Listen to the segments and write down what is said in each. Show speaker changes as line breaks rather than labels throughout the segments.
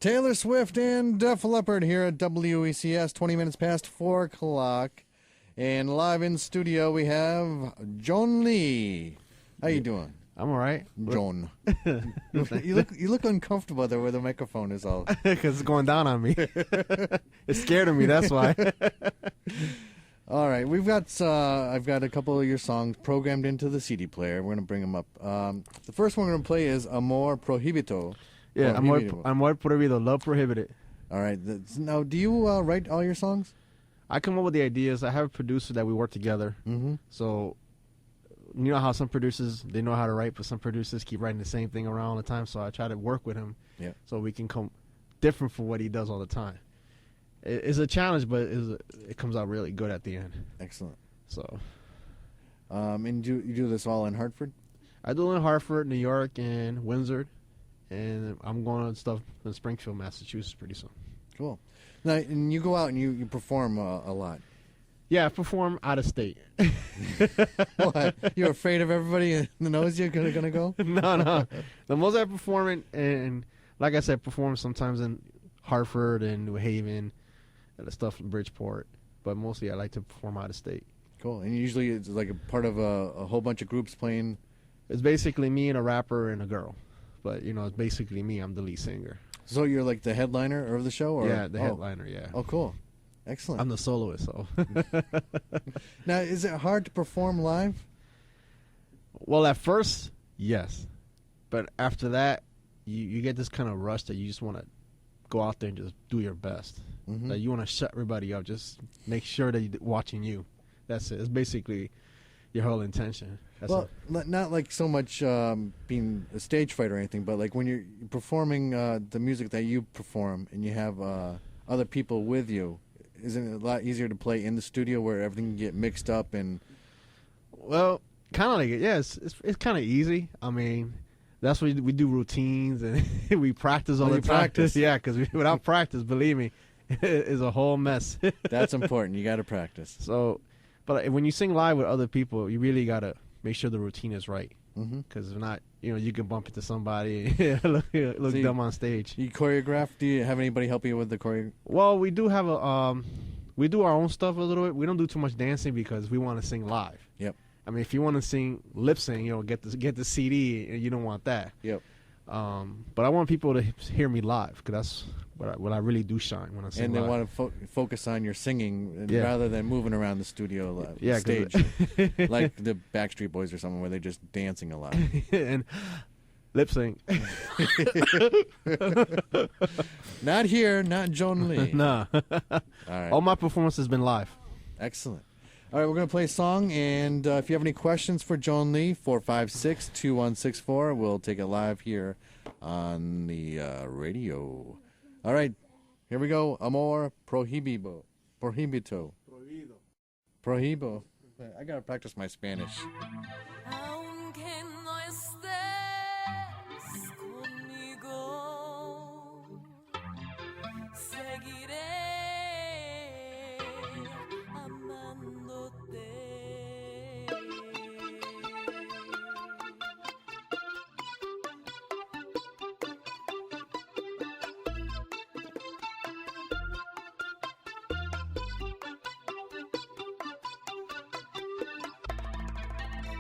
Taylor Swift and Def Leppard here at WECS, 20 minutes past 4 o'clock. And live in studio, we have John Lee. How you doing?
I'm all right.
John. you look uncomfortable there where the microphone is all.
Because it's going down on me. It's scared of me, that's why.
All right, I've got a couple of your songs programmed into the CD player. We're going to bring them up. The first one we're going to play is Amor Prohibido.
Yeah, Amor Prohibido, Love Prohibited.
All right. Now, do you write all your songs?
I come up with the ideas. I have a producer that we work together.
Mm-hmm.
So, you know how some producers, they know how to write, but some producers keep writing the same thing around all the time. So I try to work with him so we can come different from what he does all the time. It's a challenge, but it comes out really good at the end.
Excellent.
So,
and you do this all in Hartford?
I do it in Hartford, New York, and Windsor. And I'm going on stuff in Springfield, Massachusetts pretty soon.
Cool. Now, and you go out and you perform a lot.
Yeah, I perform out of state.
What? You're afraid of everybody in the nose you're going to go?
No. The most I perform and like I said, perform sometimes in Hartford and New Haven and the stuff in Bridgeport. But mostly I like to perform out of state.
Cool. And usually it's like a part of a whole bunch of groups playing?
It's basically me and a rapper and a girl. But, you know, it's basically me. I'm the lead singer.
So you're like the headliner of the show? Or?
Yeah, the headliner, yeah.
Oh, cool. Excellent.
I'm the soloist, so.
Now, is it hard to perform live?
Well, at first, yes. But after that, you get this kind of rush that you just want to go out there and just do your best.
Mm-hmm.
That you want to shut everybody up. Just make sure that they're watching you. That's it. It's basically your whole intention.
Not like so much being a stage fighter or anything, but like when you're performing the music that you perform and you have other people with you, isn't it a lot easier to play in the studio where everything can get mixed up and?
Well, kind of like it. Yeah, it's kind of easy. I mean, that's what we do routines and we practice all the time.
Practice.
Yeah, because without practice, believe me, it's a whole mess.
That's important. You got to practice.
So, but when you sing live with other people, you really gotta make sure the routine is right. Because if not, you can bump into somebody and look dumb on stage.
You choreograph? Do you have anybody help you with the choreo?
Well, we do have we do our own stuff a little bit. We don't do too much dancing because we want to sing live.
Yep.
I mean, if you want to sing lip sync, get the CD, and you don't want that.
Yep.
But I want people to hear me live because that's what I really do shine when I sing.
And they
live.
want to focus on your singing rather than moving around the studio stage like the Backstreet Boys or something where they're just dancing a lot.
And lip sync.
Not here, not Joan Lee.
Nah.
All right.
All my performance has been live.
Excellent. All right, we're going to play a song, and if you have any questions for Joan Lee, 456-2164, we'll take it live here on the radio. All right, here we go. Amor Prohibido. Prohibido. Prohibido. I got to practice my Spanish.
Aunque no estés conmigo, seguiré amándote.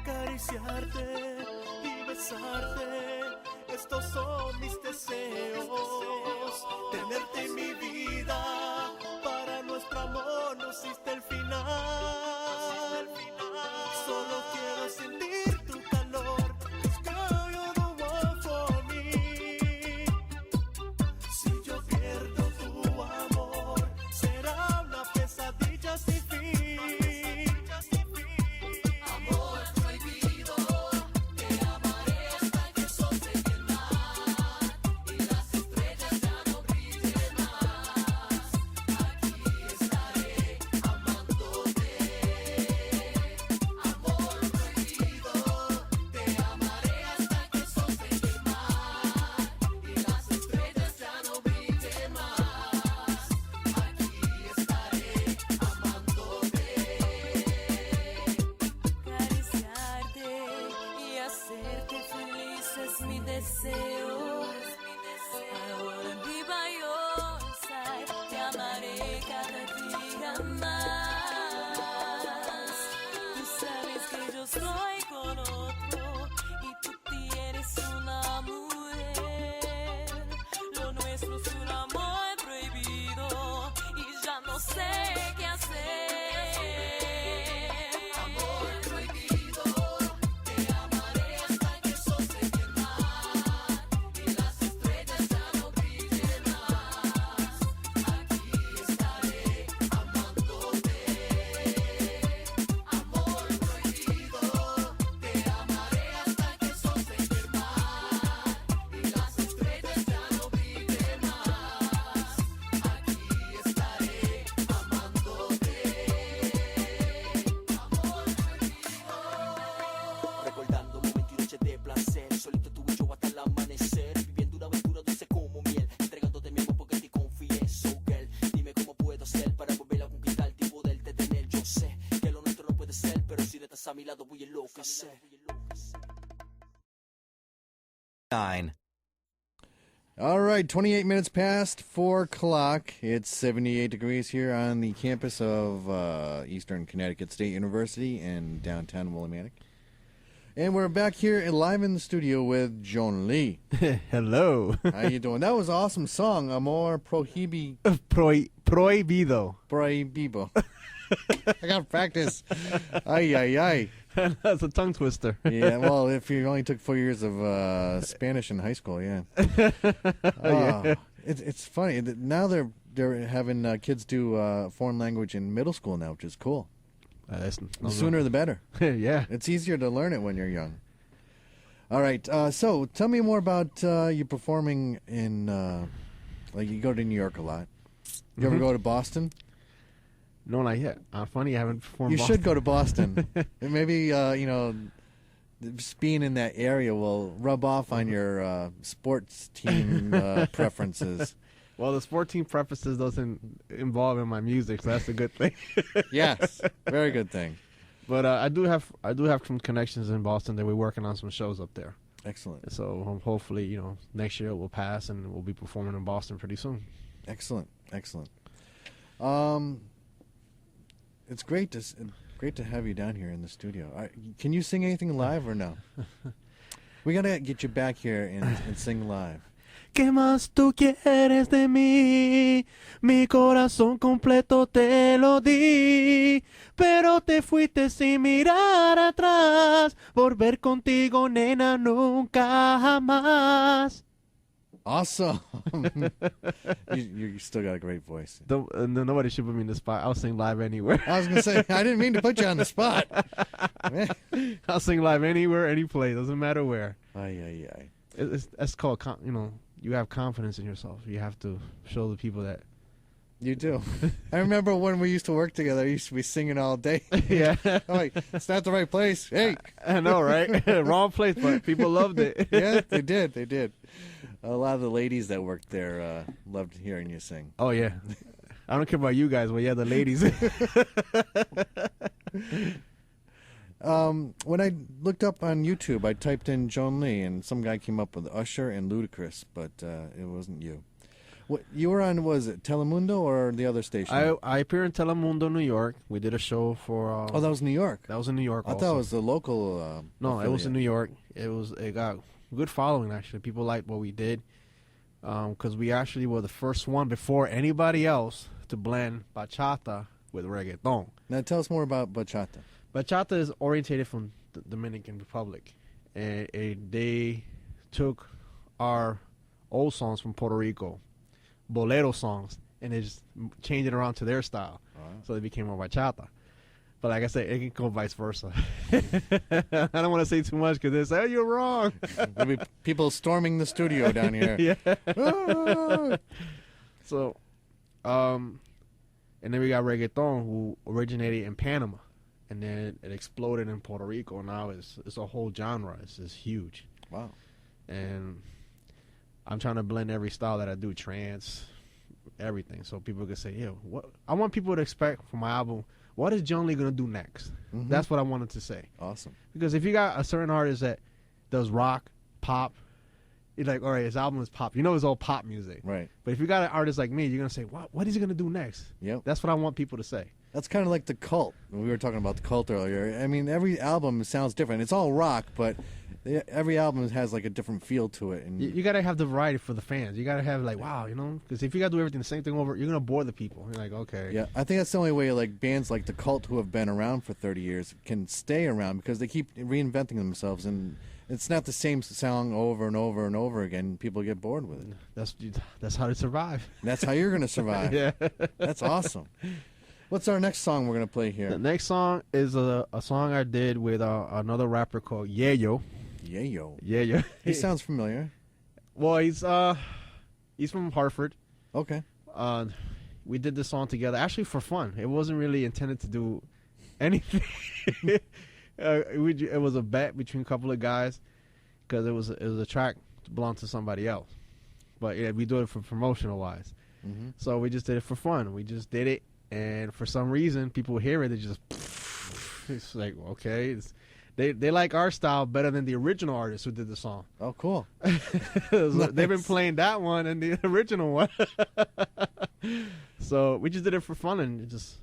Acariciarte y besarte, estos son mis deseos. Tenerte en mi vida, para nuestro amor no existe el final. Solo quiero sentir tu calor. It's girl, you're the one for me. Si yo pierdo tu amor, será una pesadilla sin fin. Hacerte feliz es mi deseo. Ahora viva yo.
yo estoy con otro y tú tienes una mujer. Lo nuestro es un amor prohibido y ya no sé qué hacer. Amor prohibido, te amaré hasta que sos de mi mar y las estrellas ya no brillen más. Aquí estaré amándote. Amor prohibido, te amaré hasta que sos de mi mar y las estrellas ya no brillen más. Aquí estaré amándote. Amor prohibido.
Recordando momentos y noches de placer, solito tú y yo hasta el amanecer, viviendo una aventura dulce como miel, entregándote mi amor porque te confié. So girl, dime cómo puedo hacer para volver a conquistarte y poderte tener. Yo sé que lo nuestro no puede ser, pero si no estás a mi lado voy a enloquecer.
9.
All right, 28 minutes past 4 o'clock. It's 78 degrees here on the campus of Eastern Connecticut State University in downtown Willimantic. And we're back here live in the studio with Joan Lee.
Hello.
How you doing? That was an awesome song, Amor Prohibido.
Prohibido.
I got to practice. Ay, ay, ay.
That's a tongue twister.
Yeah, well, if you only took 4 years of Spanish in high school, yeah. It's funny. Now they're having kids do foreign language in middle school now, which is cool. The sooner the better.
Yeah.
It's easier to learn it when you're young. All right. So tell me more about you performing in, like you go to New York a lot. You ever go to Boston?
No, not yet. Funny, I haven't performed.
You
Boston.
should go to Boston. And maybe, just being in that area will rub off on your sports team preferences.
Well, the sport team preferences doesn't involve in my music, so that's a good thing.
Yes, very good thing.
But I do have some connections in Boston that we're working on some shows up there.
Excellent.
So hopefully, next year it will pass and we'll be performing in Boston pretty soon.
Excellent. It's great to have you down here in the studio. Can you sing anything live or no? We gotta get you back here and sing live.
¿Qué más tú quieres de mí? Mi corazón completo te lo di, pero te fuiste sin mirar atrás. Volver contigo, nena, nunca jamás.
Awesome. you still got a great voice.
Nobody should put me in the spot. I'll sing live anywhere.
I was gonna say I didn't mean to put you on the spot.
I'll sing live anywhere, any place. Doesn't matter where.
Ay.
That's called, you have confidence in yourself. You have to show the people that.
You do. I remember when we used to work together, I used to be singing all day.
Yeah.
I'm like, it's not the right place. Hey.
I know, right? Wrong place, but people loved it.
Yeah, they did. A lot of the ladies that worked there loved hearing you sing.
Oh, yeah. I don't care about you guys, but yeah, the ladies.
When I looked up on YouTube, I typed in Joan Lee, and some guy came up with Usher and Ludacris, but it wasn't you. What you were on? Was it Telemundo or the other station?
I appear in Telemundo, New York. We did a show for.
Oh, that was New York.
That was in New York.
I thought it was the local.
No,
affiliate.
it was in New York. It got good following actually. People liked what we did because we actually were the first one before anybody else to blend bachata with reggaeton.
Now tell us more about bachata.
Bachata is orientated from the Dominican Republic, and they took our old songs from Puerto Rico, bolero songs, and they just changed it around to their style.
Wow.
So they became more bachata. But like I said, it can go vice versa. I don't want to say too much because they say, oh, you're wrong.
There'll be people storming the studio down here.
Yeah.
Ah!
So, and then we got reggaeton, who originated in Panama. And then it exploded in Puerto Rico. Now it's a whole genre. It's huge.
Wow.
And I'm trying to blend every style that I do, trance, everything. So people can say, yeah, what I want people to expect from my album, what is Joan Lee going to do next?
Mm-hmm.
That's what I wanted to say.
Awesome.
Because if you got a certain artist that does rock, pop, you're like, all right, his album is pop. You know it's all pop music.
Right.
But if you got an artist like me, you're going to say, what is he going to do next?
Yep.
That's what I want people to say.
That's kind of like the Cult. We were talking about the Cult earlier. I mean, every album sounds different. It's all rock, but every album has like a different feel to it. And
You got to have the variety for the fans. You got to have like, wow, you know, because if you got to do everything the same thing over, you're gonna bore the people. You're like, okay,
yeah, I think that's the only way like bands like the Cult, who have been around for 30 years, can stay around, because they keep reinventing themselves, and it's not the same song over and over and over again. People get bored with it.
That's how they survive.
That's how you're gonna survive.
Yeah.
That's awesome. What's our next song we're gonna play here?
The next song is a song I did with another rapper called Yayo.
Yayo.
Yayo.
He sounds familiar.
Well, he's from Hartford.
Okay.
We did this song together, actually for fun. It wasn't really intended to do anything. It was a bet between a couple of guys, because it was a track that belonged to somebody else. But yeah, we do it for promotional wise.
Mm-hmm.
So we just did it for fun. We just did it, and for some reason, people hear it. They just, it's like, okay, they like our style better than the original artist who did the song.
Oh, cool.
So they've been playing that one and the original one. So we just did it for fun, and it just,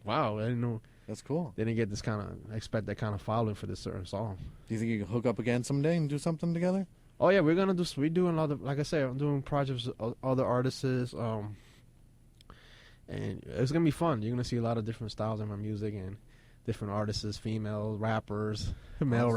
wow, I didn't know.
That's cool.
They didn't get this kind of, expect that kind of following for this certain song.
Do you think you can hook up again someday and do something together?
Oh yeah, we're doing other, like I said, I'm doing projects with other artists, and it's gonna be fun. You're gonna see a lot of different styles in my music and different artists, female rappers, male rappers.